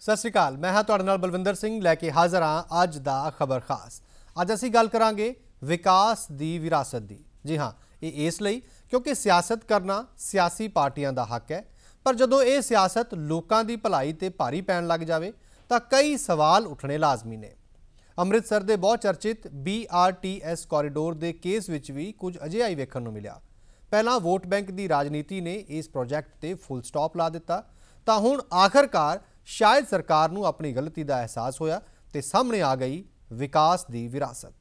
सत श्री अकाल, मैं हाँ तुहाडे नाल बलविंदर सिंह लैके हाज़र हाँ अज दा खबर खास। अज असीं गल करांगे विकास दी विरासत दी। जी हाँ, ये इसलिए क्योंकि सियासत करना सियासी पार्टियां दा हक है, पर जदों ये सियासत लोकां दी भलाई ते भारी पैण लग जाए तो कई सवाल उठने लाजमी ने। अमृतसर के बहुत चर्चित BRTS कॉरीडोर के केस विच भी कुछ अजिहा ही वेखण नूं मिलिया। पहला वोट बैंक की राजनीति ने इस प्रोजैक्ट ते फुल स्टॉप ला दिता, तो हुण आखिरकार शायद सरकार नूं अपनी गलती का एहसास होया ते सामने आ गई विकास की विरासत।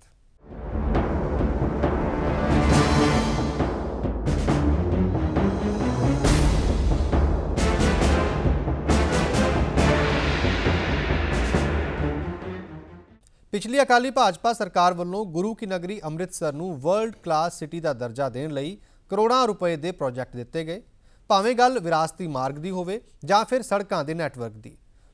पिछली अकाली भाजपा सरकार वालों गुरु की नगरी अमृतसर नूं वर्ल्ड क्लास सिटी का दर्जा देने लई करोड़ों रुपए के प्रोजैक्ट दिते गए, भावें गल विरासती मार्ग की होवे जां फिर सड़कों के नैटवर्क की।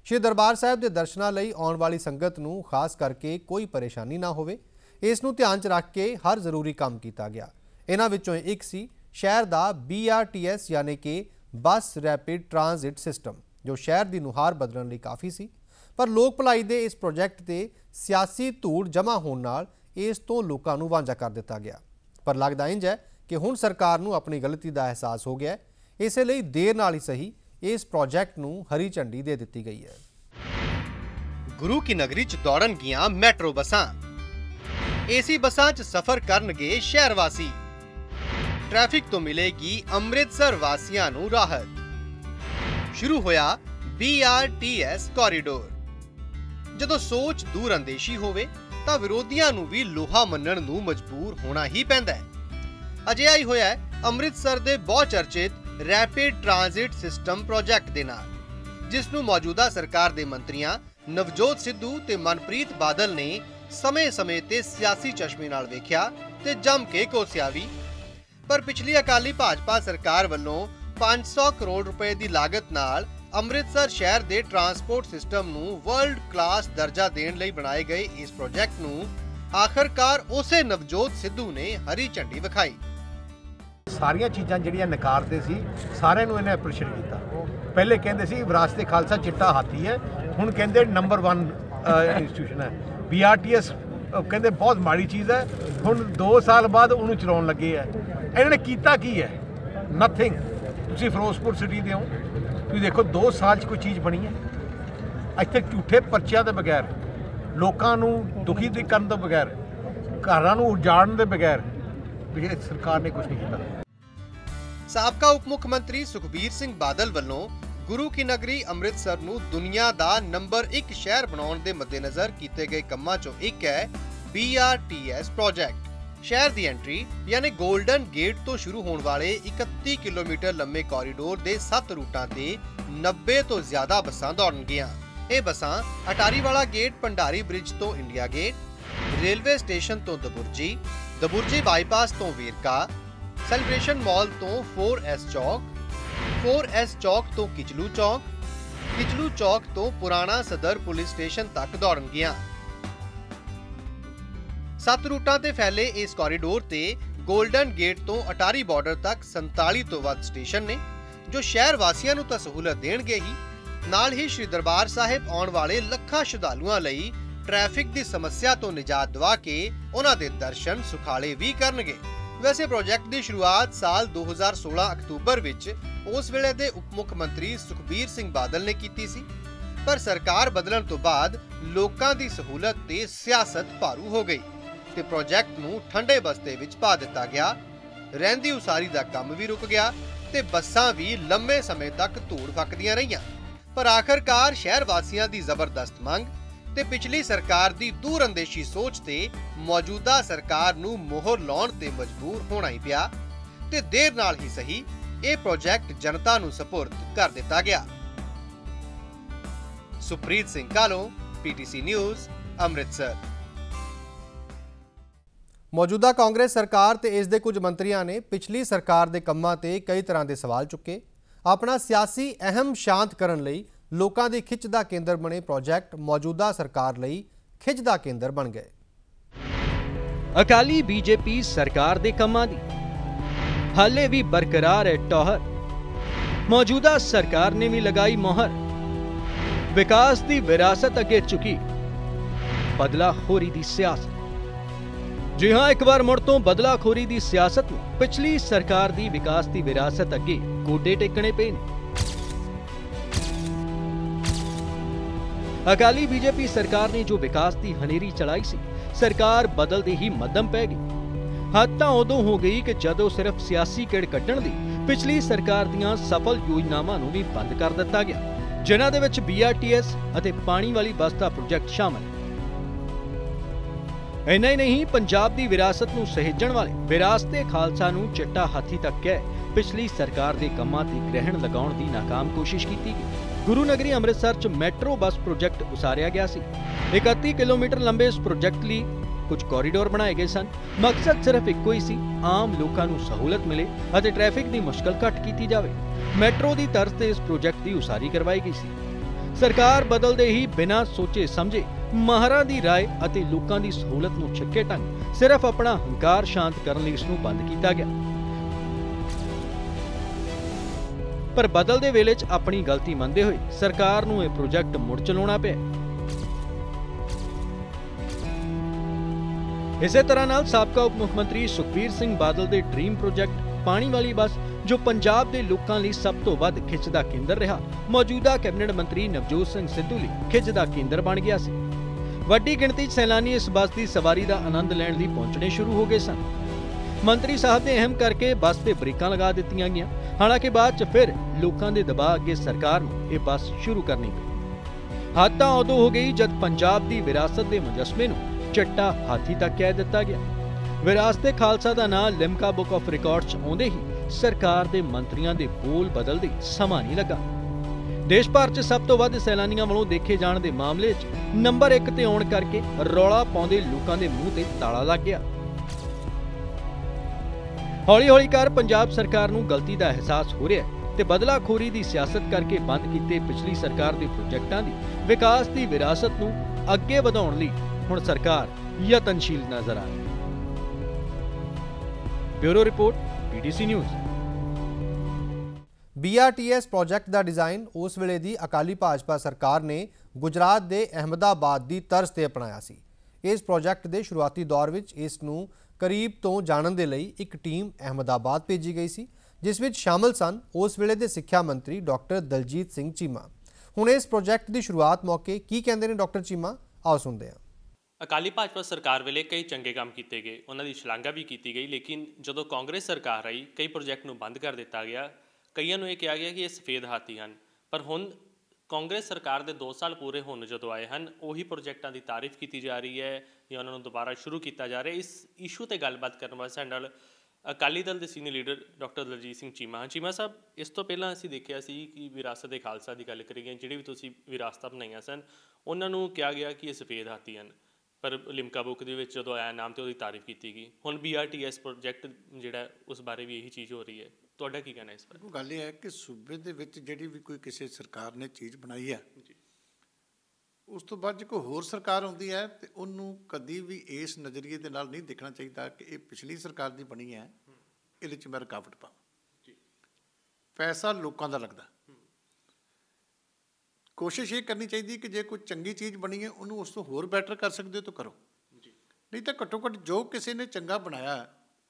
श्री दरबार साहिब के दर्शनों लई आउण वाली संगत नूं खास करके कोई परेशानी ना होवे, इस नूं ध्यान च रख के हर जरूरी काम किया गया। इन्हां विचों एक सी शहर का BRTS यानी कि बस रैपिड ट्रांजिट सिस्टम, जो शहर की नुहार बदलण लई काफ़ी सी, पर लोक भलाई दे इस प्रोजैक्ट ते सियासी धूड़ जमा होने नाल इस तो लोकां नूं वांझा कर दिता गया। पर लगदा इंज है कि हुण सरकार नूं अपनी गलती का एहसास हो गया है, इसलिए देर नाल ही सही इस प्रोजैक्ट नूं हरी झंडी दे दिती गई है। गुरु की नगरी च दौड़न गियां मैट्रो बसां, AC बसां च सफर करनगे शहर वासी, ट्रैफिक तो मिलेगी अमृतसर वासियां नूं राहत। शुरू होया BRTS कॉरीडोर। जदों सोच दूर अंदेशी होवे तां विरोधियां नूं भी लोहा मन्नण नूं मजबूर होना ही पैंदा है। अजिहा ही होया अमृतसर दे बहुत चर्चित रैपिड ट्रांजिट सिस्टम प्रोजैक्ट दे नाल, जिस नूं मौजूदा सरकार दे मंत्रियां नवजोत सिद्धू ते मनप्रीत बादल ने समय-समय ते सियासी चश्मे नाल वेखिया ते जम के कोसिया भी। पर पिछली अकाली भाजपा सरकार वालों 500 करोड़ रुपए की लागत नाल अमृतसर शहर के ट्रांसपोर्ट सिस्टम नूं वर्ल्ड क्लास दर्जा देण लई बनाए गए इस प्रोजैक्ट नूं आखिरकार उसे नवजोत सिद्धू ने हरी झंडी विखाई। सारियां चीज़ां जिहड़ियां नकारदे सी सारिਆਂ ਨੂੰ ਇਹਨੇ ਐਪਰੀਸ਼ੀਏਟ ਕੀਤਾ। ਪਹਿਲੇ ਕਹਿੰਦੇ ਸੀ ਵਿਰਾਸਤ ਖਾਲਸਾ ਚਿੱਟਾ ਹਾਥੀ ਹੈ, ਹੁਣ ਕਹਿੰਦੇ ਨੰਬਰ 1 ਇੰਸਟੀਟਿਊਸ਼ਨ ਹੈ। BRTS ਕਹਿੰਦੇ ਬਹੁਤ ਮਾੜੀ ਚੀਜ਼ ਹੈ, ਹੁਣ 2 ਸਾਲ ਬਾਅਦ ਉਹਨੂੰ ਚਲਾਉਣ ਲੱਗੇ ਹੈ। ਇਹਨਾਂ ਨੇ ਕੀਤਾ ਕੀ ਹੈ? ਨਥਿੰਗ। ਤੁਸੀਂ ਫਿਰੋਜ਼ਪੁਰ ਸਿਟੀ ਦੇ ਹੋ, ਤੁਸੀਂ ਦੇਖੋ 2 ਸਾਲ 'ਚ ਕੋਈ ਚੀਜ਼ ਬਣੀ ਹੈ? ਇੱਥੇ ਝੂਠੇ ਪਰਚਿਆਂ ਦੇ ਬਗੈਰ, ਲੋਕਾਂ ਨੂੰ ਦੁਖੀ ਕਰਨ ਤੋਂ ਬਗੈਰ, ਘਰਾਂ ਨੂੰ ਉਜਾੜਨ ਦੇ ਬਗੈਰ सरकार ने कुछ नहीं किया। साबका उप मुख्यमंत्री सुखबीर सिंह बादल वालों गुरु की नगरी अमृतसर नूं दुनिया दा नंबर 1 शहर बनाउण दे मद्देनज़र कीते गए कम्मां चों एक है BRTS प्रोजैक्ट। शहर दी एंट्री यानी गोल्डन गेट तो शुरू होने वाले 31 किलोमीटर लंबे कॉरीडोर दे 7 रूटां ते 90 तो ज्यादा बसां दौड़नगियां। ये बसां अटारी वाला गेट भंडारी ब्रिज तो इंडिया गेट, रेलवे स्टेशन तो दबुर्जी बाईपास तो वेरका, सेलिब्रेशन मॉल तो 4S चौक, 4S चौक तो किचलू चौक तो पुराना सदर पुलिस स्टेशन तक दौड़नगियां। 7 रूटां ते फैले इस कॉरीडोर ते गोल्डन गेट तो अटारी बॉर्डर तक 47 तो वध स्टेशन ने, जो शहर वासियां नूं तां सहूलत देणगे ही, नाल ही श्री दरबार साहिब आउण वाले लखां श्रद्धालुआं लई ट्रैफिक की समस्या तो निजात दवा के उन्हां दे दर्शन सुखाले भी करनगे। वैसे प्रोजैक्ट की शुरुआत साल 2016 अक्तूबर विच उस वेले दे उप मुख्यमंत्री सुखबीर सिंह बादल ने कीती सी, पर सरकार बदलण तो बाद लोकां दी सहूलत ते सियासत भारू हो गई ते प्रोजैक्ट नूं ठंडे बस्ते विच पा दिता गया। रहिंदी उसारी दा काम भी रुक गया ते बसां भी लंबे समय तक धूड़ फकदियां रहियां। पर आखिरकार शहर वासियां दी जबरदस्त मंग ते पिछली सरकार दी दूर अंदेशी सोच ते मौजूदा सरकार नूं मोहर लाउण ते मजबूर होना ही पिया ते देर नाल ही सही ये प्रोजैक्ट जनता नूं सपुर्द कर दिता गया। सुप्रीत सिंह कालों, PTC न्यूज़, अमृतसर। मौजूदा कांग्रेस सरकार ते इस दे कुछ मंत्रियों ने पिछली सरकार दे कम्मां ते कई तरह के सवाल चुके, अपना सियासी अहम शांत करन लई लोकां दी खिच दा केंद्र बने प्रोजैक्ट मौजूदा सरकार लई खिच दा केंद्र बन गए। अकाली BJP सरकार दे कम्मां दी हाले भी बरकरार है टौहर, मौजूदा सरकार ने भी लगाई मोहर। विकास की विरासत अगे चुकी बदलाखोरी की सियासत। जी हां, एक बार मुड़ तो बदलाखोरी की सियासत में पिछली सरकार की विकास की विरासत अगे गोडे टेकने पे ने। अकाली बीजेपी सरकार ने जो विकास की हनेरी चलाई सी, सरकार बदलते ही मध्यम पै गई। हद तां उदों हो गई कि जदों सिर्फ सियासी किड़ कड्ढण दी पिछली सरकार दीआं सफल योजनावां नूं भी बंद कर दिता गया, जिन्हां दे विच BRTS अते पानी वाली बस दा प्रोजेक्ट शामिल। इन्ना ही नहीं, पंजाब की विरासत नूं सहेजण वाले विरासते खालसा नूं चिट्टा हाथी तक कह पिछली सरकार के कामां ते ग्रहण लगाउण दी नाकाम कोशिश की गई। गुरु नगरी अमृतसर च मैट्रो बस प्रोजेक्ट उसारिया गया सी। 31 किलोमीटर लंबे इस प्रोजेक्ट लई कुछ कॉरीडोर बनाए गए सन। मकसद सिर्फ इक्को ही सी, आम लोगों को सहूलत मिले और ट्रैफिक की मुश्किल घट की जाए। मैट्रो की तर्ज से इस प्रोजेक्ट की उसारी करवाई गई सी। सरकार बदलते ही बिना सोचे समझे माहरां दी राय और लोगों की सहूलत नूं छिक्के ढंग सिर्फ अपना हंकार शांत करने लई इसनूं बंद किया गया। पर बदलते वेले च अपनी गलती मनते हुए सरकार नूं यह प्रोजेक्ट मुड़ चलाउणा पिया। इसे तरह नाल साबका उप मुख्यमंत्री सुखबीर सिंह बादल के ड्रीम प्रोजेक्ट पानी वाली बस, जो पंजाब के लोगों लिए सब तो वध खिच का केंद्र रहा, मौजूदा कैबिनेट मंत्री नवजोत सिंह सिद्धू लई खिच का केंद्र बन गया सी। वड्डी गिणती सैलानी इस बस की सवारी का आनंद लैण लई पहुंचने शुरू हो गए सन। मंत्री साहब ने अहम करके बस ते ब्रेकां लगा दित्तियां गईयां। हालांकि बाद च फिर लोगों के दबाव अगे सरकार नूं यह बस शुरू करनी पई। हद तां उदों हो गई जद पंजाब की विरासत के मुजस्मे नूं चिट्टा हाथी तक कह दिता गया। विरासते खालसा का नाम लिम्का बुक ऑफ रिकॉर्ड च आउंदे ही सरकार के मंत्रियों के बोल बदलते समा नहीं लगा। देश भर च सब तो वध सैलानियों वालों देखे जाने के मामले च नंबर 1 ते आउण करके रौला पाउंदे लोगों के मूँह ते ताला लग गया। हौली हौली कर पंजाब सरकार नूं गलती का एहसास हो रहा है ते बदलाखोरी की सियासत करके बंद किए पिछली सरकार के प्रोजेक्टां दी विकास की विरासत नूं अगे वधाउण लई हुण सरकार यतनशील नजर आ रही। Bureau report, PDC news. BRTS project का डिजाइन उस वेले दी अकाली भाजपा सरकार ने गुजरात के अहमदाबाद की तर्ज से अपनाया सी। इस प्रोजेक्ट के शुरुआती दौर विच इस नूं करीब तो जानन दे लई एक टीम अहमदाबाद भेजी गई सी, जिस विच शामिल सन उस वेले दे सिक्ख्या मंत्री डॉक्टर दलजीत सिंह चीमा। हुण इस प्रोजेक्ट की शुरुआत मौके की कहंदे ने डॉक्टर चीमा, आओ सुनते हैं। अकाली भाजपा सरकार वेले कई चंगे काम किए गए, उन्होंने शलाघा भी की गई, लेकिन जो कांग्रेस सरकार आई कई प्रोजेक्ट नूं बंद कर दिता गया। कईयां नूं यह कहा गया कि ये सफेद हाथी हैं, पर हुण कांग्रेस सरकार के 2 साल पूरे होने जो आए हैं उही प्रोजेक्टों की तारीफ की जा रही है या उन्होंने दोबारा शुरू किया जा रहा है। इस इशू पर गलबात करने वास्ते साडे नाल अकाली दल के senior leader doctor Daljit Singh Cheema. Cheema sahab, इस तो पहला असीं देखिया सी कि विरासत ए खालसा की गल करी गई, जिहड़ी भी तुसीं विरासतां बनाईआं सन उन्होंने कहा गया कि ये सफेद हाथी हैं, पर लिम्का बुक के जो आया नाम तो उसकी तारीफ की गई। हुण BRTS प्रोजेक्ट जिहड़ा उस बारे भी यही चीज़ हो रही है, तुहाडा की कहना इस बारे? गल यह है कि सूबे दे विच जिहड़ी भी कोई किसी सरकार ने चीज़ बनाई है, उस तो बाद जो कोई होर सरकार आउंदी है तो उन्होंने कभी भी इस नज़रिए के नाल नहीं देखना चाहिए कि ये पिछली सरकार की बनी है, इहदे च मैं रुकावट पावां। पैसा लोगों का लगदा, कोशिश ये करनी चाहिए कि जो कोई चंगी चीज़ बनी है उन्होंने उस तो होर बैटर कर सकते हो तो करो, नहीं तो घट्टो घट्ट जो किसी ने चंगा बनाया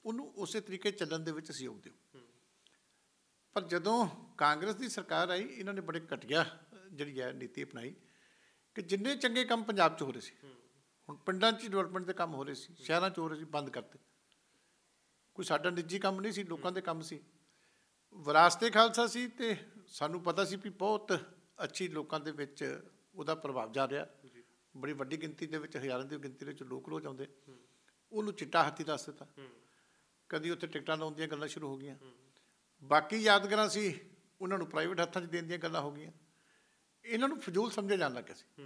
उन्होंने उस तरीके चलन दे विच सहयोग दिओ। पर जदों कांग्रेस की सरकार आई, इन्होंने बड़े घटिया जिहड़ी है नीति अपनाई कि जिन्ने चंगे काम पंजाब च हो रहे सी, हुण पिंडां च डिवेलपमेंट के काम हो रहे सी, शहरां च हो रहे सी, बंद करते। कोई साडा निजी काम नहीं सी, लोगों के काम सी। विरासते खालसा सी ते सानू पता सी भी बहुत अच्छी लोगों के विच उहदा प्रभाव जा रहा, बड़ी वड्डी गिनती के विच हज़ारां की गिनती के लोग रोज़ आउंदे, उहनूं चिट्टा हाथी दस दिता। कभी उत्थे टिकटां लाउण दीयां गल्लां शुरू हो गईयां, बाकी यादगारां सी उन्होंने प्राइवेट हत्थां 'च देण दीयां गल्लां हो गईयां। इन्हां नूं फजूल समझिया जाण लग गया सी।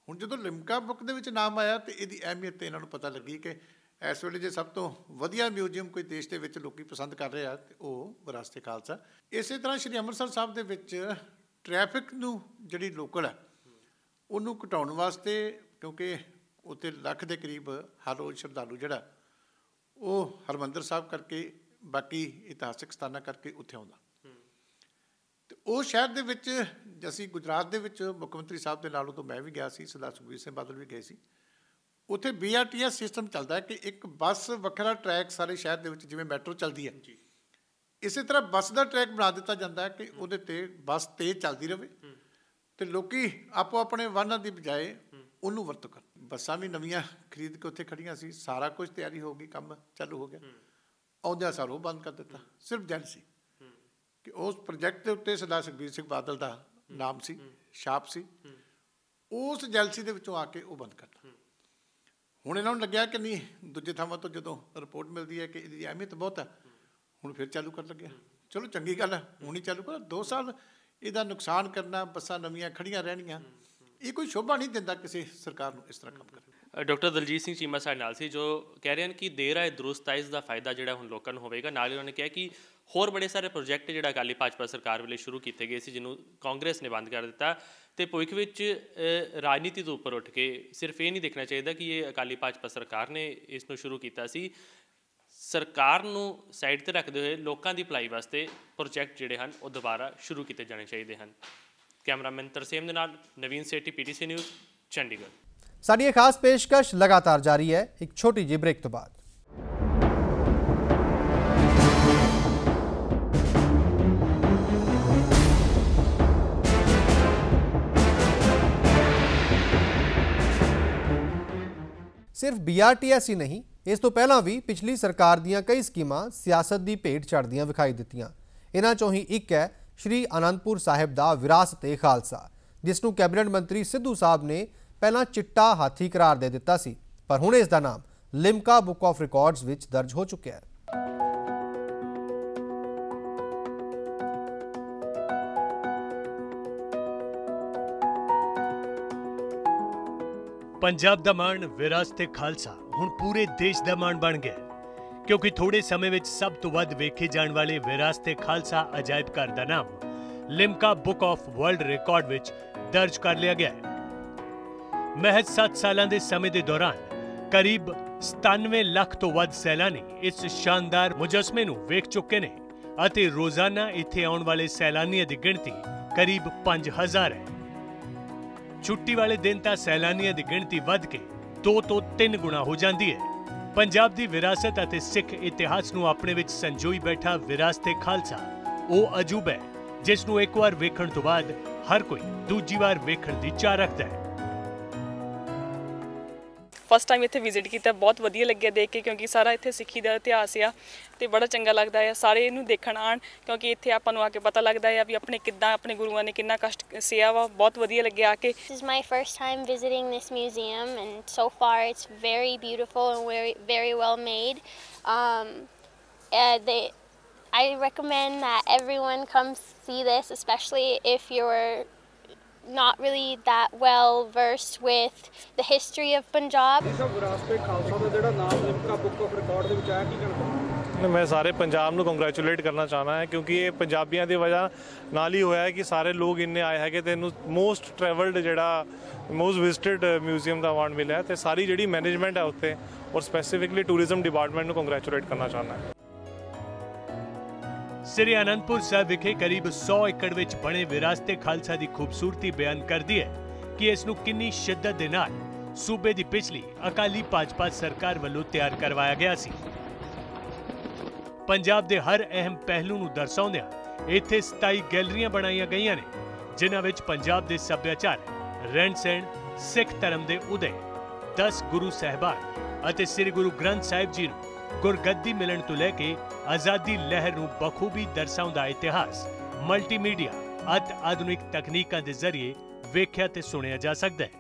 हुण जदों लिम्का बुक दे विच नाम आया तो इहदी अहमियत इन्हां नूं पता लगी कि इस वेले जो सब तो वधिया म्यूजियम कोई देश के विच लोकी पसंद कर रहे हैं तो वह विरासते खालसा। इस तरह श्री अमृतसर साहब दे विच ट्रैफिक नूं जिहड़ी लोकल है उन्होंने घटाउण वास्ते, क्योंकि उत्थे लख के करीब हर रोज़ श्रद्धालु जिहड़ा वो हरमंदर साहब करके बाकी इतिहासिक स्थानां करके उत्थे आउंदा, तो वो शहर दे विच ਅਸੀਂ ਗੁਜਰਾਤ ਦੇ ਵਿੱਚ ਮੁੱਖ ਮੰਤਰੀ ਸਾਹਿਬ ਦੇ ਨਾਲ ਉਦੋਂ ਮੈਂ ਵੀ ਗਿਆ ਸੀ, ਸਰਦਾਰ ਸੁਖਬੀਰ ਸਿੰਘ ਬਾਦਲ ਵੀ ਗਏ ਸੀ। ਉੱਥੇ BRTS ਸਿਸਟਮ ਚੱਲਦਾ ਕਿ ਇੱਕ ਬੱਸ ਵੱਖਰਾ ਟਰੈਕ ਸਾਰੇ ਸ਼ਹਿਰ ਦੇ ਵਿੱਚ, ਜਿਵੇਂ ਮੈਟਰੋ ਚੱਲਦੀ ਹੈ ਇਸੇ ਤਰ੍ਹਾਂ ਬੱਸ ਦਾ ਟਰੈਕ ਬਣਾ ਦਿੱਤਾ ਜਾਂਦਾ ਕਿ ਉਹਦੇ 'ਤੇ ਬੱਸ ਤੇਜ਼ ਚੱਲਦੀ ਰਹੇ ਅਤੇ ਲੋਕੀ ਆਪੋ ਆਪਣੇ ਵਾਹਨਾਂ ਦੀ ਬਜਾਏ ਉਹਨੂੰ ਵਰਤੋਂ ਕਰਨ। ਬੱਸਾਂ ਵੀ ਨਵੀਆਂ ਖਰੀਦ ਕੇ ਉੱਥੇ ਖੜੀਆਂ ਸੀ, ਸਾਰਾ ਕੁਝ ਤਿਆਰੀ ਹੋ ਗਈ, ਕੰਮ ਚਾਲੂ ਹੋ ਗਿਆ। ਆਉਂਦਿਆਂ ਸਾਰ ਉਹ ਬੰਦ ਕਰ ਦਿੱਤਾ, ਸਿਰਫ ਜਲ ਸੀ ਕਿ ਉਸ ਪ੍ਰੋਜੈਕਟ ਦੇ ਉੱਤੇ ਸਰਦਾਰ ਸੁਖਬੀਰ ਸਿੰਘ ਬਾਦਲ ਦਾ ਨਾਮ ਸੀ, ਛਾਪ ਸੀ, ਉਸ ਜੈਲਸੀ ਦੇ ਵਿੱਚੋਂ ਆ ਕੇ ਉਹ ਬੰਦ ਕਰਤਾ। ਹੁਣ ਇਹਨਾਂ ਨੂੰ ਲੱਗਿਆ ਕਿ ਨਹੀਂ, ਦੂਜੇ ਥਾਵਾਂ ਤੋਂ ਜਦੋਂ ਰਿਪੋਰਟ ਮਿਲਦੀ ਹੈ ਕਿ ਇਹਦੀ ਅਹਿਮੀਅਤ ਬਹੁਤ ਹੈ, ਹੁਣ ਫਿਰ ਚਾਲੂ ਕਰਨ ਲੱਗਿਆ। ਚਲੋ ਚੰਗੀ ਗੱਲ ਹੈ, ਹੁਣ ਹੀ ਚਾਲੂ ਕਰੋ। 2 ਸਾਲ ਇਹਦਾ ਨੁਕਸਾਨ ਕਰਨਾ, ਬੱਸਾਂ ਨਵੀਆਂ ਖੜੀਆਂ ਰਹਿਣੀਆਂ, ਇਹ ਕੋਈ ਸ਼ੋਭਾ ਨਹੀਂ ਦਿੰਦਾ ਕਿਸੇ ਸਰਕਾਰ ਨੂੰ ਇਸ ਤਰ੍ਹਾਂ ਕੰਮ ਕਰਨ। ਡਾਕਟਰ ਦਲਜੀਤ ਸਿੰਘ ਚੀਮਾ ਸਾਡੇ ਨਾਲ ਸੀ, ਜੋ ਕਹਿ ਰਹੇ ਹਨ ਕਿ ਦੇਰ ਆਏ ਦਰੁਸਤ ਆਏ, ਇਸ ਦਾ ਫਾਇਦਾ ਜਿਹੜਾ ਹੁਣ ਲੋਕਾਂ ਨੂੰ ਹੋਵੇਗਾ। ਨਾਲ ਹੀ ਉਹਨਾਂ ਨੇ ਕਿਹਾ ਕਿ ਹੋਰ ਬੜੇ ਸਾਰੇ ਪ੍ਰੋਜੈਕਟ ਜਿਹੜਾ ਅਕਾਲੀ ਭਾਜਪਾ ਸਰਕਾਰ ਵੇਲੇ ਸ਼ੁਰੂ ਕੀਤੇ ਗਏ ਸੀ, ਜਿਹਨੂੰ ਕਾਂਗਰਸ ਨੇ ਬੰਦ ਕਰ ਦਿੱਤਾ, ਅਤੇ ਭਵਿੱਖ ਵਿੱਚ ਰਾਜਨੀਤੀ ਤੋਂ ਉੱਪਰ ਉੱਠ ਕੇ ਸਿਰਫ ਇਹ ਨਹੀਂ ਦੇਖਣਾ ਚਾਹੀਦਾ ਕਿ ਇਹ ਅਕਾਲੀ ਭਾਜਪਾ ਸਰਕਾਰ ਨੇ ਇਸ ਨੂੰ ਸ਼ੁਰੂ ਕੀਤਾ ਸੀ। ਸਰਕਾਰ ਨੂੰ ਸਾਈਡ 'ਤੇ ਰੱਖਦੇ ਹੋਏ ਲੋਕਾਂ ਦੀ ਭਲਾਈ ਵਾਸਤੇ ਪ੍ਰੋਜੈਕਟ ਜਿਹੜੇ ਹਨ ਉਹ ਦੁਬਾਰਾ ਸ਼ੁਰੂ ਕੀਤੇ ਜਾਣੇ ਚਾਹੀਦੇ ਹਨ। ਕੈਮਰਾਮੈਨ ਤਰਸੇਮ ਦੇ ਨਾਲ ਨਵੀਨ ਸੇਠੀ, PTC ਨਿਊਜ਼, ਚੰਡੀਗੜ੍ਹ। ਸਾਡੀ ਇਹ ਖਾਸ ਪੇਸ਼ਕਸ਼ ਲਗਾਤਾਰ ਜਾਰੀ ਹੈ, ਇੱਕ ਛੋਟੀ ਜਿਹੀ ਬ੍ਰੇਕ ਤੋਂ ਬਾਅਦ। ਸਿਰਫ BRTS ਹੀ ਨਹੀਂ, ਇਸ ਤੋਂ ਪਹਿਲਾਂ ਵੀ ਪਿਛਲੀ ਸਰਕਾਰ ਦੀਆਂ ਕਈ ਸਕੀਮਾਂ ਸਿਆਸਤ ਦੀ ਭੇਟ ਚੜ੍ਹਦੀਆਂ ਵਿਖਾਈ ਦਿੱਤੀਆਂ। ਇਹਨਾਂ 'ਚੋਂ ਹੀ ਇੱਕ ਹੈ ਸ਼੍ਰੀ ਅਨੰਦਪੁਰ ਸਾਹਿਬ ਦਾ ਵਿਰਾਸਤ-ਏ-ਖਾਲਸਾ, ਜਿਸ ਨੂੰ ਕੈਬਨਿਟ ਮੰਤਰੀ ਸਿੱਧੂ ਸਾਹਿਬ ਨੇ ਪਹਿਲਾਂ ਚਿੱਟਾ ਹਾਥੀ ਕਰਾਰ ਦੇ ਦਿੱਤਾ ਸੀ, ਪਰ ਹੁਣ ਇਸ ਦਾ ਨਾਮ ਲਿਮਕਾ ਬੁੱਕ ਆਫ ਰਿਕਾਰਡਸ ਵਿੱਚ ਦਰਜ ਹੋ ਚੁੱਕਿਆ ਹੈ। पंजाब ਦਾ ਮਾਣ ਵਿਰਾਸਤ-ਏ-ਖਾਲਸਾ ਹੁਣ ਪੂਰੇ ਦੇਸ਼ ਦਾ ਮਾਣ ਬਣ ਗਿਆ, ਕਿਉਂਕਿ ਥੋੜੇ ਸਮੇਂ ਵਿੱਚ ਸਭ ਤੋਂ ਵੱਧ ਵੇਖੇ ਜਾਣ ਵਾਲੇ ਵਿਰਾਸਤ-ਏ-ਖਾਲਸਾ ਅਜਾਇਬ ਘਰ ਦਾ ਨਾਮ Limca book of world record ਵਿੱਚ ਦਰਜ ਕਰ ਲਿਆ ਗਿਆ ਹੈ। ਮਹਿਜ਼ 7 ਸਾਲਾਂ ਦੇ ਸਮੇਂ ਦੇ ਦੌਰਾਨ ਕਰੀਬ 97 ਲੱਖ ਤੋਂ ਵੱਧ ਸੈਲਾਨੀ ਇਸ ਸ਼ਾਨਦਾਰ ਮੁਜੱਸਮੇ ਨੂੰ ਵੇਖ ਚੁੱਕੇ ਨੇ ਅਤੇ ਰੋਜ਼ਾਨਾ ਇੱਥੇ ਆਉਣ ਵਾਲੇ ਸੈਲਾਨੀਆਂ ਦੀ ਗਿਣਤੀ ਕਰੀਬ 5000 ਹੈ। ਛੁੱਟੀ ਵਾਲੇ ਦਿਨ ਤਾਂ ਸੈਲਾਨੀਆਂ ਦੀ ਗਿਣਤੀ ਵੱਧ ਕੇ 2 ਤੋਂ 3 ਗੁਣਾ ਹੋ ਜਾਂਦੀ ਹੈ। ਪੰਜਾਬ ਦੀ ਵਿਰਾਸਤ ਅਤੇ ਸਿੱਖ ਇਤਿਹਾਸ ਨੂੰ ਆਪਣੇ ਵਿੱਚ ਸੰਜੋਈ ਬੈਠਾ ਵਿਰਾਸਤ-ਏ-ਖਾਲਸਾ ਉਹ ਅਜੂਬਾ ਹੈ ਜਿਸ ਨੂੰ ਇੱਕ ਵਾਰ ਵੇਖਣ ਤੋਂ ਬਾਅਦ ਹਰ ਕੋਈ ਦੂਜੀ ਵਾਰ ਵੇਖਣ ਦੀ ਚਾਹ ਰੱਖਦਾ ਹੈ। फस्ट टाइम इत्थे विजिट किया, बहुत वधिया लग्या देख के, क्योंकि सारा इत्थे सिक्खी का इतिहास आ ते बड़ा चंगा लगता है सारे इनू देखण आण, क्योंकि इत्थे आपां नूं आके पता लगता है भी अपने किद्दां अपने गुरुआं ने कितना कष्ट सिया वा। बहुत वधिया लग्या आके। This is my first time visiting this museum and so far it's very beautiful and very well made. I recommend that everyone comes see this, especially if you're not really that well versed with the history of Punjab. मैं सारे पंजाब ਨੂੰ congratulate ਕਰਨਾ ਚਾਹਨਾ ਹੈ, ਕਿਉਂਕਿ ਇਹ ਪੰਜਾਬੀਆਂ ਦੀ ਵਜ੍ਹਾ ਨਾਲ ਹੀ ਹੋਇਆ ਹੈ ਕਿ ਸਾਰੇ ਲੋਕ ਇੰਨੇ ਆਏ ਹੈ ਕਿ ਤੈਨੂੰ ਮੋਸਟ ਟਰੈਵਲਡ ਜਿਹੜਾ ਮੋਸਟ ਵਿਜ਼ਿਟਡ ਮਿਊਜ਼ੀਅਮ ਦਾ ਅਵਾਰਡ ਮਿਲਿਆ ਤੇ ਸਾਰੀ ਜਿਹੜੀ ਮੈਨੇਜਮੈਂਟ ਹੈ ਉੱਥੇ ਔਰ ਸਪੈਸੀਫਿਕਲੀ ਟੂਰਿਜ਼ਮ ਡਿਪਾਰਟਮੈਂਟ ਨੂੰ ਕੰਗ੍ਰੈਚੁਲੇਟ ਕਰਨਾ ਚਾਹਨਾ ਹੈ। श्री आनंदपुर साहब विखे करीब 100 एकड़ विच बने विरासत-ए-खालसा की खूबसूरती बयान करती है कि इस नूं किन्नी शिद्दत दे नाल सूबे की पिछली अकाली भाजपा सरकार वालों तैयार करवाया गया सी। पंजाब के हर अहम पहलू नूं दर्शाउंदिआं इत्थे 27 गैलरियां बनाईआं गईआं ने, जिन्हां विच पंजाब के सभ्याचार, रहन सहन, सिख धर्म के उदय, 10 गुरु साहिबान अते श्री गुरु ग्रंथ साहिब जी नूं गुरगद्दी मिलन तो लैके आज़ादी लहर नूं बखूबी दर्शाउंदा इतिहास मल्टीमीडिया अति आधुनिक तकनीकों के जरिए वेख्या ते सुनिया जा सकता है।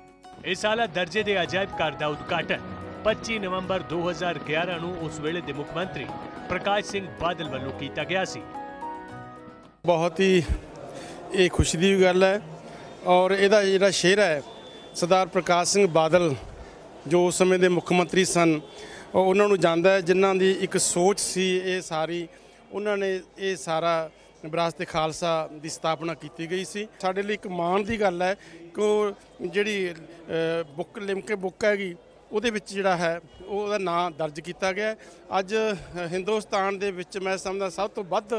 इस आला दर्जे के अजायब घर का उद्घाटन 25 नवंबर 2011 नूं उस वेले दे मुख मंत्री प्रकाश सिंह बादल वालों किया गया सी। बहुत ही ये खुशी की गल है और इहदा जिहड़ा शेर है सरदार प्रकाश सिंह बादल जो उस समय के मुख मंत्री सन उन्होंने जानता है, जिन्हों की एक सोच सी ये सारी, उन्होंने ये सारा विरासत-ए-खालसा की स्थापना की गई सी। साडे लई एक माण की गल है कि जिहड़ी बुक लिमके बुक हैगी ਉਹਦੇ ਵਿੱਚ ਜਿਹੜਾ ਹੈ ਉਹਦਾ ਨਾਂ ਦਰਜ ਕੀਤਾ ਗਿਆ। ਅੱਜ ਹਿੰਦੁਸਤਾਨ ਦੇ ਵਿੱਚ ਮੈਂ ਸਮਝਦਾ ਸਭ ਤੋਂ ਵੱਧ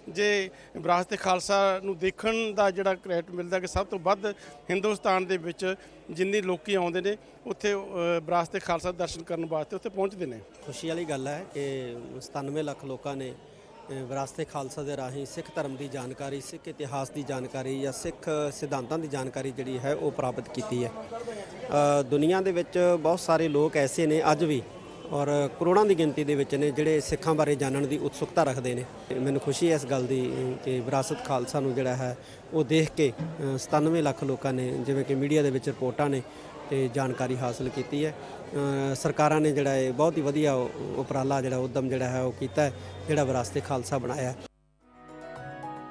ਜੇ ਵਿਰਾਸਤ ਏ ਖਾਲਸਾ ਨੂੰ ਦੇਖਣ ਦਾ ਜਿਹੜਾ ਕ੍ਰੈਡਿਟ ਮਿਲਦਾ ਕਿ ਸਭ ਤੋਂ ਵੱਧ ਹਿੰਦੁਸਤਾਨ ਦੇ ਵਿੱਚ ਜਿੰਨੇ ਲੋਕੀ ਆਉਂਦੇ ਨੇ ਉੱਥੇ ਵਿਰਾਸਤ ਏ ਖਾਲਸਾ ਦਰਸ਼ਨ ਕਰਨ ਵਾਸਤੇ ਉੱਥੇ ਪਹੁੰਚਦੇ ਨੇ। ਖੁਸ਼ੀ ਵਾਲੀ ਗੱਲ ਹੈ ਕਿ 97 ਲੱਖ ਲੋਕਾਂ ਨੇ ਵਿਰਾਸਤ ਏ ਖਾਲਸਾ ਦੇ ਰਾਹੀਂ ਸਿੱਖ ਧਰਮ ਦੀ ਜਾਣਕਾਰੀ, ਸਿੱਖ ਇਤਿਹਾਸ ਦੀ ਜਾਣਕਾਰੀ ਜਾਂ ਸਿੱਖ ਸਿਧਾਂਤਾਂ ਦੀ ਜਾਣਕਾਰੀ ਜਿਹੜੀ ਹੈ ਉਹ ਪ੍ਰਾਪਤ ਕੀਤੀ ਹੈ। ਦੁਨੀਆ ਦੇ ਵਿੱਚ ਬਹੁਤ ਸਾਰੇ ਲੋਕ ਐਸੇ ਨੇ ਅੱਜ ਵੀ ਔਰ ਕਰੋੜਾਂ ਦੀ ਗਿਣਤੀ ਦੇ ਵਿੱਚ ਨੇ ਜਿਹੜੇ ਸਿੱਖਾਂ ਬਾਰੇ ਜਾਣਨ ਦੀ ਉਤਸੁਕਤਾ ਰੱਖਦੇ ਨੇ। ਮੈਨੂੰ ਖੁਸ਼ੀ ਹੈ ਇਸ ਗੱਲ ਦੀ ਕਿ ਵਿਰਾਸਤ ਖਾਲਸਾ ਨੂੰ ਜਿਹੜਾ ਹੈ ਉਹ ਦੇਖ ਕੇ 97 ਲੱਖ ਲੋਕਾਂ ਨੇ, ਜਿਵੇਂ ਕਿ ਮੀਡੀਆ ਦੇ ਵਿੱਚ ਰਿਪੋਰਟਾਂ ਨੇ, ਤੇ ਜਾਣਕਾਰੀ ਹਾਸਲ ਕੀਤੀ ਹੈ। ਸਰਕਾਰਾਂ ਨੇ ਜਿਹੜਾ ਇਹ ਬਹੁਤ ਹੀ ਵਧੀਆ ਉਪਰਾਲਾ ਜਿਹੜਾ ਉਦਮ ਜਿਹੜਾ ਹੈ ਉਹ ਕੀਤਾ ਹੈ, ਜਿਹੜਾ ਵਿਰਾਸਤ ਏ ਖਾਲਸਾ ਬਣਾਇਆ।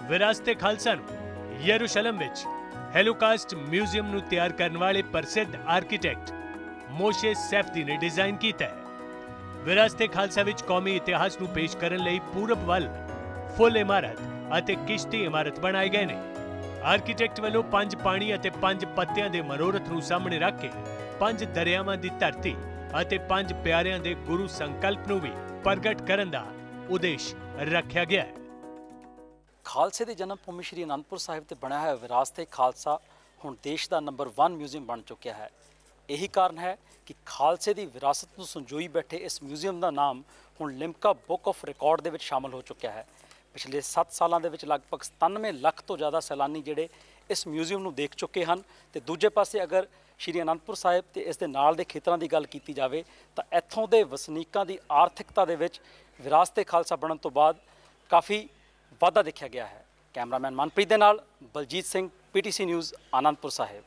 ਵਿਰਾਸਤ ਏ ਖਾਲਸਾ ਨੂੰ ਯਰੂਸ਼ਲਮ ਵਿੱਚ ਹੈਲੋਕਾਸਟ ਮਿਊਜ਼ੀਅਮ ਨੂੰ ਤਿਆਰ ਕਰਨ ਵਾਲੇ ਪ੍ਰਸਿੱਧ ਆਰਕੀਟੈਕਟ ਮੋਸ਼ੇ ਸੈਫਦੀ ਨੇ ਡਿਜ਼ਾਈਨ ਕੀਤਾ ਹੈ। ਵਿਰਾਸਤ ਏ ਖਾਲਸਾ ਵਿੱਚ ਕੌਮੀ ਇਤਿਹਾਸ ਨੂੰ ਪੇਸ਼ ਕਰਨ ਲਈ ਪੂਰਬ ਵੱਲ ਫੁੱਲ ਇਮਾਰਤ ਅਤੇ ਕਿਸ਼ਤੀ ਇਮਾਰਤ ਬਣਾਏ ਗਏ ਨੇ। ਆਰਕੀਟੈਕਟ ਵੱਲੋਂ 5 ਪਾਣੀ ਅਤੇ 5 ਪੱਤਿਆਂ ਦੇ ਮਨੋਰਥ ਨੂੰ ਸਾਹਮਣੇ ਰੱਖ ਕੇ 5 ਦਰਿਆਵਾਂ ਦੀ ਧਰਤੀ ਅਤੇ 5 ਪਿਆਰਿਆਂ ਦੇ ਗੁਰੂ ਸੰਕਲਪ ਨੂੰ ਵੀ ਪ੍ਰਗਟ ਕਰਨ ਦਾ ਉਦੇਸ਼ ਰੱਖਿਆ ਗਿਆ ਹੈ। ਖਾਲਸੇ ਦੀ ਜਨਮ ਭੂਮੀ ਸ਼੍ਰੀ ਅਨੰਦਪੁਰ ਸਾਹਿਬ ਤੇ ਬਣਿਆ ਹੋਇਆ ਵਿਰਾਸਤ ਏ ਖਾਲਸਾ ਹੁਣ ਦੇਸ਼ ਦਾ ਨੰਬਰ 1 ਮਿਊਜ਼ੀਅਮ ਬਣ ਚੁੱਕਿਆ ਹੈ। ਇਹੀ ਕਾਰਨ ਹੈ ਕਿ ਖਾਲਸੇ ਦੀ ਵਿਰਾਸਤ ਨੂੰ ਸੰਜੋਈ ਬੈਠੇ ਇਸ ਮਿਊਜ਼ੀਅਮ ਦਾ ਨਾਮ ਹੁਣ ਲਿਮਕਾ ਬੁੱਕ ਆਫ ਰਿਕਾਰਡ ਦੇ ਵਿੱਚ ਸ਼ਾਮਲ ਹੋ ਚੁੱਕਿਆ ਹੈ। ਪਿਛਲੇ 7 ਸਾਲਾਂ ਦੇ ਵਿੱਚ ਲਗਭਗ 97 ਲੱਖ ਤੋਂ ਜ਼ਿਆਦਾ ਸੈਲਾਨੀ ਜਿਹੜੇ ਇਸ ਮਿਊਜ਼ੀਅਮ ਨੂੰ ਦੇਖ ਚੁੱਕੇ ਹਨ। ਤੇ ਦੂਜੇ ਪਾਸੇ ਅਗਰ ਸ਼੍ਰੀ ਅਨੰਦਪੁਰ ਸਾਹਿਬ ਤੇ ਇਸ ਦੇ ਨਾਲ ਦੇ ਖੇਤਰਾਂ ਦੀ ਗੱਲ ਕੀਤੀ ਜਾਵੇ ਤਾਂ ਇੱਥੋਂ ਦੇ ਵਸਨੀਕਾਂ ਦੀ ਆਰਥਿਕਤਾ ਦੇ ਵਿੱਚ ਵਿਰਾਸਤ ਏ ਖਾਲਸਾ ਬਣਨ ਤੋਂ ਬਾਅਦ ਕਾਫੀ ਵਾਧਾ ਦੇਖਿਆ ਗਿਆ ਹੈ। ਕੈਮਰਾਮੈਨ ਮਨਪ੍ਰੀਤ ਦੇ ਨਾਲ ਬਲਜੀਤ ਸਿੰਘ, PTC ਨਿਊਜ਼, ਆਨੰਦਪੁਰ ਸਾਹਿਬ।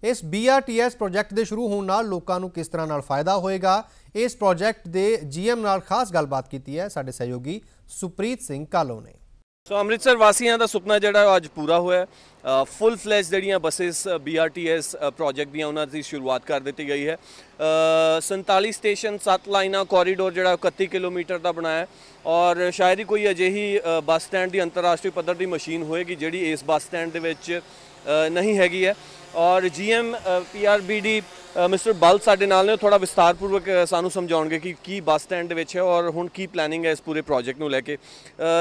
ਇਸ BRTS ਪ੍ਰੋਜੈਕਟ ਦੇ ਸ਼ੁਰੂ ਹੋਣ ਨਾਲ ਲੋਕਾਂ ਨੂੰ ਕਿਸ ਤਰ੍ਹਾਂ ਨਾਲ ਫਾਇਦਾ ਹੋਏਗਾ, ਇਸ ਪ੍ਰੋਜੈਕਟ ਦੇ GM ਨਾਲ ਖਾਸ ਗੱਲਬਾਤ ਕੀਤੀ ਹੈ ਸਾਡੇ ਸਹਿਯੋਗੀ ਸੁਪ੍ਰੀਤ ਸਿੰਘ ਕਾਲੋ ਨੇ। ਸੋ ਅੰਮ੍ਰਿਤਸਰ ਵਾਸੀਆਂ ਦਾ ਸੁਪਨਾ ਜਿਹੜਾ ਅੱਜ ਪੂਰਾ ਹੋਇਆ। ਫੁੱਲ ਫਲੈਜ ਜਿਹੜੀਆਂ ਬੱਸਿਸ BRTS ਪ੍ਰੋਜੈਕਟ ਦੀਆਂ ਉਹਨਾਂ ਦੀ ਸ਼ੁਰੂਆਤ ਕਰ ਦਿੱਤੀ ਗਈ ਹੈ। 47 ਸਟੇਸ਼ਨ, 7 ਲਾਈਨਾਂ, ਕੋਰੀਡੋਰ ਜਿਹੜਾ 31 ਕਿਲੋਮੀਟਰ ਦਾ ਬਣਾਇਆ ਔਰ ਸ਼ਾਇਦ ਹੀ ਕੋਈ ਅਜਿਹੀ ਬੱਸ ਸਟੈਂਡ ਦੀ ਅੰਤਰਰਾਸ਼ਟਰੀ ਪੱਧਰ ਦੀ ਮਸ਼ੀਨ ਹੋਏਗੀ ਜਿਹੜੀ ਇਸ ਬੱਸ ਸਟੈਂਡ ਦੇ ਵਿੱਚ ਨਹੀਂ ਹੈਗੀ ਹੈ। ਔਰ GM PRBD ਮਿਸਟਰ ਬਲ ਸਾਡੇ ਨਾਲ ਨੇ, ਥੋੜਾ ਵਿਸਤਾਰਪੂਰਵਕ ਸਾਨੂੰ ਸਮਝਾਉਣਗੇ ਕਿ ਕੀ ਬੱਸ ਸਟੈਂਡ ਦੇ ਵਿੱਚ ਹੈ ਔਰ ਹੁਣ ਕੀ ਪਲੈਨਿੰਗ ਹੈ ਇਸ ਪੂਰੇ ਪ੍ਰੋਜੈਕਟ ਨੂੰ ਲੈ ਕੇ।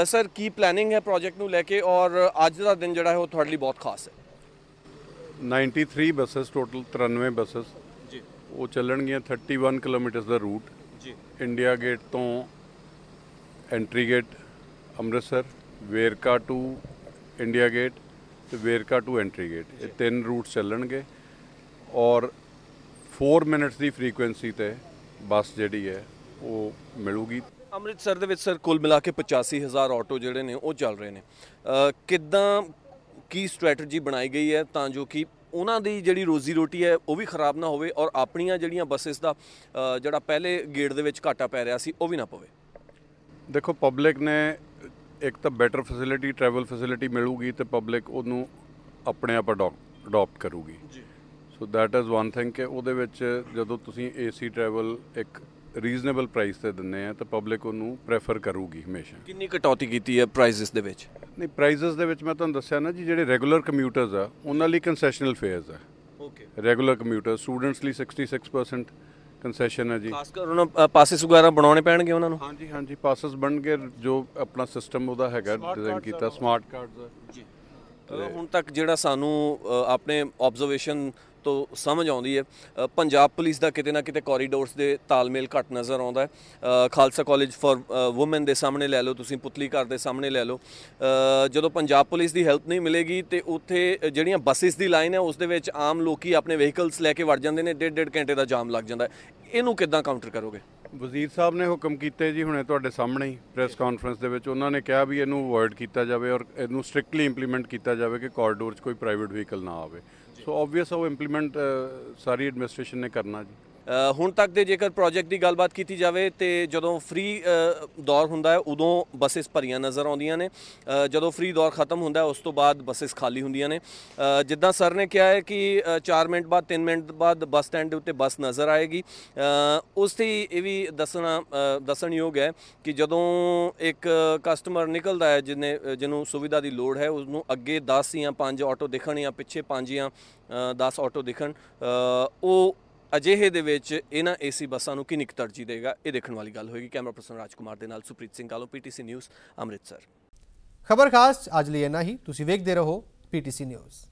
ਸਰ, ਕੀ ਪਲੈਨਿੰਗ ਹੈ ਪ੍ਰੋਜੈਕਟ ਨੂੰ ਲੈ ਕੇ ਔਰ ਅੱਜ ਦਾ ਦਿਨ ਜਿਹੜਾ ਹੈ ਉਹ ਤੁਹਾਡੇ ਲਈ ਬਹੁਤ ਖਾਸ ਹੈ? 93 ਬੱਸਸ ਟੋਟਲ, 93 ਬੱਸਸ ਜੀ ਉਹ ਚੱਲਣਗੀਆਂ। 31 ਕਿਲੋਮੀਟਰ ਦਾ ਰੂਟ ਜੀ, ਇੰਡੀਆ ਗੇਟ ਤੋਂ entry gate Amritsar, Verka to India Gate ਤੇ ਵੇਰਕਾ ਟੂ ਐਂਟਰੀ ਗੇਟ, ਇਹ 3 ਰੂਟ ਚੱਲਣਗੇ ਔਰ 4 ਮਿੰਟਸ ਦੀ ਫ੍ਰੀਕੁਐਂਸੀ ਤੇ ਬੱਸ ਜਿਹੜੀ ਹੈ ਉਹ ਮਿਲੂਗੀ। ਅੰਮ੍ਰਿਤਸਰ ਦੇ ਵਿੱਚ ਸਰ ਕੁੱਲ ਮਿਲਾ ਕੇ 85,000 ਆਟੋ ਜਿਹੜੇ ਨੇ ਉਹ ਚੱਲ ਰਹੇ ਨੇ। ਕਿੱਦਾਂ ਕੀ ਸਟ੍ਰੈਟਜੀ ਬਣਾਈ ਗਈ ਹੈ ਤਾਂ ਜੋ ਕਿ ਉਹਨਾਂ ਦੀ ਜਿਹੜੀ ਰੋਜ਼ੀ ਰੋਟੀ ਹੈ ਉਹ ਵੀ ਖਰਾਬ ਨਾ ਹੋਵੇ ਔਰ ਆਪਣੀਆਂ ਜਿਹੜੀਆਂ ਬੱਸਿਸ ਦਾ ਜਿਹੜਾ ਪਹਿਲੇ ਗੇਟ ਦੇ ਵਿੱਚ ਘਾਟਾ ਪੈ ਰਿਹਾ ਸੀ ਉਹ ਵੀ ਨਾ ਪਵੇ? ਦੇਖੋ, ਪਬਲਿਕ ਨੇ ਇੱਕ ਤਾਂ ਬੈਟਰ ਫੈਸਿਲਿਟੀ, ਟਰੈਵਲ ਫੈਸਿਲਿਟੀ ਮਿਲੂਗੀ ਤੇ ਪਬਲਿਕ ਉਹਨੂੰ ਆਪਣੇ ਆਪ ਅਡਾਪਟ ਕਰੂਗੀ ਜੀ। So that is one thing ਕਿ ਉਹਦੇ ਵਿੱਚ ਜਦੋਂ ਤੁਸੀਂ AC ਟਰੈਵਲ ਇੱਕ ਰੀਜ਼ਨੇਬਲ ਪ੍ਰਾਈਸ ਤੇ ਦਿੰਦੇ ਆ ਤਾਂ ਪਬਲਿਕ ਉਹਨੂੰ ਪ੍ਰੈਫਰ ਕਰੂਗੀ ਹਮੇਸ਼ਾ। ਕਿੰਨੀ ਕਟੌਤੀ ਕੀਤੀ ਹੈ ਪ੍ਰਾਈਸਿਸ ਦੇ ਵਿੱਚ? ਨਹੀਂ, ਪ੍ਰਾਈਸਿਸ ਦੇ ਵਿੱਚ ਮੈਂ ਤੁਹਾਨੂੰ ਦੱਸਿਆ ਨਾ ਜੀ, ਜਿਹੜੇ ਰੈਗੂਲਰ ਕਮਿਊਟਰਸ ਆ ਉਹਨਾਂ ਲਈ ਕੰਸੈਸ਼ਨਲ ਫੇਅਰਸ ਆ। ਓਕੇ, ਰੈਗੂਲਰ ਕਮਿਊਟਰ ਸਟੂਡੈਂਟਸ ਲਈ 66% ਕੰਸੈਸ਼ਨ ਹੈ ਜੀ। ਖਾਸ ਕਰ ਉਹਨਾਂ ਪਾਸਿਸ ਵਗੈਰਾ ਬਣਾਉਣੇ ਪੈਣਗੇ ਉਹਨਾਂ ਨੂੰ? ਹਾਂਜੀ, ਪਾਸਿਸ ਬਣ ਕੇ ਜੋ ਆਪਣਾ ਸਿਸਟਮ ਉਹਦਾ ਹੈਗਾ ਡਿਜ਼ਾਈਨ ਕੀਤਾ, ਸਮਾਰਟ ਕਾਰਡਸ ਜੀ। ਹੁਣ ਤੱਕ ਜਿਹੜਾ ਸਾਨੂੰ ਆਪਣੇ ਆਬਜ਼ਰਵੇਸ਼ਨ ਤੋਂ ਸਮਝ ਆਉਂਦੀ ਹੈ ਪੰਜਾਬ ਪੁਲਿਸ ਦਾ ਕਿਤੇ ਨਾ ਕਿਤੇ ਕੋਰੀਡੋਰਸ ਦੇ ਤਾਲਮੇਲ ਘੱਟ ਨਜ਼ਰ ਆਉਂਦਾ ਹੈ। ਖਾਲਸਾ ਕਾਲਜ ਫॉर ਵੂਮਨ ਦੇ ਸਾਹਮਣੇ ਲੈ ਲਓ, ਤੁਸੀਂ ਪੁਤਲੀ ਘਰ ਦੇ ਸਾਹਮਣੇ ਲੈ ਲਓ, ਜਦੋਂ ਪੰਜਾਬ ਪੁਲਿਸ ਦੀ ਹੈਲਪ ਨਹੀਂ ਮਿਲੇਗੀ ਤੇ ਉੱਥੇ ਜਿਹੜੀਆਂ ਬੱਸਿਸ ਦੀ ਲਾਈਨ ਹੈ ਉਸ ਦੇ ਵਿੱਚ ਆਮ ਲੋਕੀ ਆਪਣੇ ਵਹੀਕਲਸ ਲੈ ਕੇ ਵੜ ਜਾਂਦੇ ਨੇ, 1.5 ਘੰਟੇ ਦਾ ਜਾਮ ਲੱਗ ਜਾਂਦਾ ਹੈ। ਇਹਨੂੰ ਕਿੱਦਾਂ ਕਾਊਂਟਰ ਕਰੋਗੇ? ਵਜ਼ੀਰ ਸਾਹਿਬ ਨੇ ਹੁਕਮ ਕੀਤੇ ਜੀ ਹੁਣੇ ਤੁਹਾਡੇ ਸਾਹਮਣੇ ਹੀ ਪ੍ਰੈਸ ਕਾਨਫਰੰਸ ਦੇ ਵਿੱਚ। ਉਹਨਾਂ ਨੇ ਕਿਹਾ ਵੀ ਇਹਨੂੰ ਅਵੋਇਡ ਕੀਤਾ ਜਾਵੇ ਔਰ ਇਹਨੂੰ ਸਟ੍ਰਿਕਟਲੀ ਇੰਪਲੀਮੈਂਟ ਕੀਤਾ ਜਾਵੇ ਕਿ ਕੋਰੀਡੋਰ 'ਚ ਕੋਈ ਪ੍ਰਾਈਵੇਟ ਵਹੀਕਲ ਨਾ ਆਵੇ। ਸੋ ਆਬਵੀਅਸ ਉਹ ਇੰਪਲੀਮੈਂਟ ਸਾਰੀ ਐਡਮਿਨਿਸਟ੍ਰੇਸ਼ਨ ਨੇ ਕਰਨਾ ਜੀ। ਹੁਣ ਤੱਕ ਦੇ ਜੇਕਰ ਪ੍ਰੋਜੈਕਟ ਦੀ ਗੱਲਬਾਤ ਕੀਤੀ ਜਾਵੇ ਤੇ ਜਦੋਂ ਫ੍ਰੀ ਦੌਰ ਹੁੰਦਾ ਹੈ ਉਦੋਂ ਬੱਸਿਸ ਭਰੀਆਂ ਨਜ਼ਰ ਆਉਂਦੀਆਂ ਨੇ, ਜਦੋਂ ਫ੍ਰੀ ਦੌਰ ਖਤਮ ਹੁੰਦਾ ਉਸ ਤੋਂ ਬਾਅਦ ਬੱਸਿਸ ਖਾਲੀ ਹੁੰਦੀਆਂ ਨੇ। ਜਿੱਦਾਂ ਸਰ ਨੇ ਕਿਹਾ ਹੈ ਕਿ 4 ਮਿੰਟ ਬਾਅਦ 3 ਮਿੰਟ ਬਾਅਦ ਬੱਸ ਸਟੈਂਡ ਦੇ ਉੱਤੇ ਬੱਸ ਨਜ਼ਰ ਆਏਗੀ। ਉਸ ਦੀ ਇਹ ਵੀ ਦੱਸਣਯੋਗ ਹੈ ਕਿ ਜਦੋਂ ਇੱਕ ਕਸਟਮਰ ਨਿਕਲਦਾ ਹੈ ਜਿਹਨੂੰ ਸੁਵਿਧਾ ਦੀ ਲੋੜ ਹੈ ਉਸਨੂੰ ਅੱਗੇ 10 ਜਾਂ 5 ਆਟੋ ਦਿਖਣ ਜਾਂ ਪਿੱਛੇ 5 ਜਾਂ 10 ਆਟੋ ਦਿਖਣ, ਉਹ ਅਜਿਹੇ ਦੇ ਵਿੱਚ ਇਹਨਾਂ AC ਬੱਸਾਂ ਨੂੰ ਕਿੰਨੀ ਕੁ ਤਰਜੀਹ ਦੇਗਾ, ਇਹ ਦੇਖਣ ਵਾਲੀ ਗੱਲ ਹੋਏਗੀ। ਕੈਮਰਾ ਪਰਸਨ ਰਾਜਕੁਮਾਰ ਦੇ ਨਾਲ ਸੁਪ੍ਰੀਤ ਸਿੰਘ ਕਾਲੋ, PTC ਨਿਊਜ਼, ਅੰਮ੍ਰਿਤਸਰ। ਖਬਰ ਖਾਸ ਅੱਜ ਲਈ ਇੰਨਾ ਹੀ। ਤੁਸੀਂ ਵੇਖਦੇ ਰਹੋ PTC ਨਿਊਜ਼।